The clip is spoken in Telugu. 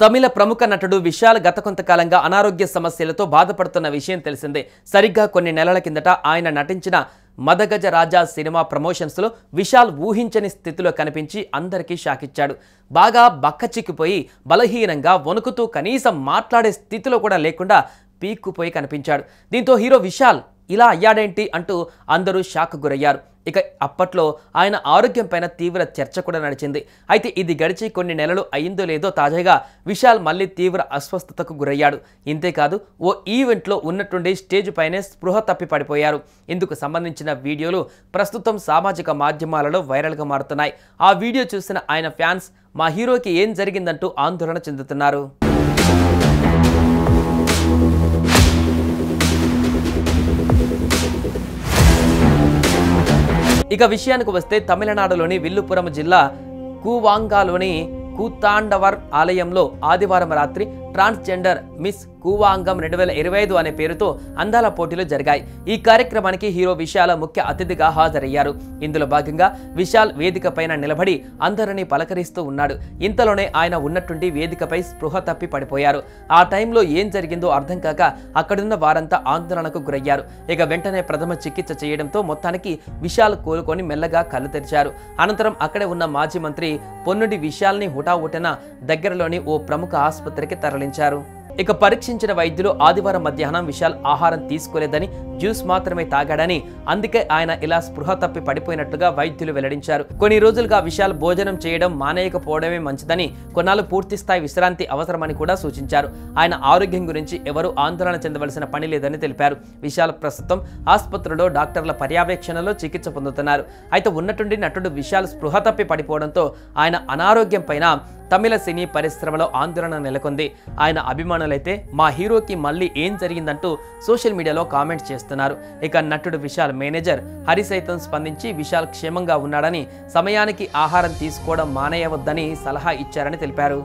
తమిళ ప్రముఖ నటుడు విశాల్ గత కొంతకాలంగా అనారోగ్య సమస్యలతో బాధపడుతున్న విషయం తెలిసిందే. సరిగ్గా కొన్ని నెలల కిందట ఆయన నటించిన మదగజ రాజా సినిమా ప్రమోషన్స్లో విశాల్ ఊహించని స్థితిలో కనిపించి అందరికీ షాక్ ఇచ్చాడు. బాగా బక్కచిక్కిపోయి బలహీనంగా వణుకుతూ కనీసం మాట్లాడే స్థితిలో కూడా లేకుండా పీక్కుపోయి కనిపించాడు. దీంతో హీరో విశాల్ ఇలా అయ్యాడేంటి అంటూ అందరూ షాక్ గురయ్యారు. ఇక అప్పట్లో ఆయన ఆరోగ్యం పైన తీవ్ర చర్చ కూడా నడిచింది. అయితే ఇది గడిచి కొన్ని నెలలు అయిందో లేదో తాజాగా విశాల్ మళ్ళీ తీవ్ర అస్వస్థతకు గురయ్యాడు. ఇంతేకాదు ఓ ఈవెంట్లో ఉన్నట్టుండి స్టేజ్ పైనే స్పృహ తప్పి పడిపోయారు. ఇందుకు సంబంధించిన వీడియోలు ప్రస్తుతం సామాజిక మాధ్యమాలలో వైరల్గా మారుతున్నాయి. ఆ వీడియో చూసిన ఆయన ఫ్యాన్స్ మా హీరోకి ఏం జరిగిందంటూ ఆందోళన చెందుతున్నారు. ఇక విషయానికి వస్తే తమిళనాడులోని విల్లుపురం జిల్లా కూవాంగాలోని కూతాండవర్ ఆలయంలో ఆదివారం రాత్రి ట్రాన్స్జెండర్ మిస్ కూవాంగం 2025 అనే పేరుతో అందాల పోటీలు జరిగాయి. ఈ కార్యక్రమానికి హీరో విశాల్ ముఖ్య అతిథిగా హాజరయ్యారు. ఇందులో భాగంగా విశాల్ వేదిక పైన నిలబడి అందరినీ పలకరిస్తూ ఉన్నాడు. ఇంతలోనే ఆయన ఉన్నట్టుండి వేదికపై స్పృహ తప్పి పడిపోయారు. ఆ టైంలో ఏం జరిగిందో అర్థం కాక అక్కడున్న వారంతా ఆందోళనకు గురయ్యారు. ఇక వెంటనే ప్రథమ చికిత్స చేయడంతో మొత్తానికి విశాల్ కోలుకొని మెల్లగా కళ్ళు తెరిచారు. అనంతరం అక్కడే ఉన్న మాజీ మంత్రి పొన్నుడి విశాల్ని హుటాహుటిన దగ్గరలోని ఓ ప్రముఖ ఆసుపత్రికి తరలించారు. ఇక పరీక్షించిన వైద్యులు ఆదివారం మధ్యాహ్నం విశాల్ ఆహారం తీసుకోలేదని, జ్యూస్ మాత్రమే తాగాడని, అందుకే ఆయన ఇలా స్పృహ తప్పి పడిపోయినట్లుగా వైద్యులు వెల్లడించారు. కొన్ని రోజులుగా విశాల్ భోజనం చేయడం మానేయకపోవడమే మంచిదని, కొన్నాళ్ళు పూర్తి స్థాయి విశ్రాంతి అవసరమని కూడా సూచించారు. ఆయన ఆరోగ్యం గురించి ఎవరూ ఆందోళన చెందవలసిన పని లేదని తెలిపారు. విశాల్ ప్రస్తుతం ఆసుపత్రిలో డాక్టర్ల పర్యవేక్షణలో చికిత్స పొందుతున్నారు. అయితే ఉన్నట్టుండి నటుడు విశాల్ స్పృహ తప్పి పడిపోవడంతో ఆయన అనారోగ్యం పైన తమిళ సినీ పరిశ్రమలో ఆందోళన నెలకొంది. ఆయన అభిమానులైతే మా హీరోకి మళ్ళీ ఏం జరిగిందంటూ సోషల్ మీడియాలో కామెంట్స్ చేస్తున్నారు. ఇక నటుడు విశాల్ మేనేజర్ హరి సైతం స్పందించి విశాల్ క్షేమంగా ఉన్నాడని, సమయానికి ఆహారం తీసుకోవడం మానేయవద్దని సలహా ఇచ్చారని తెలిపారు.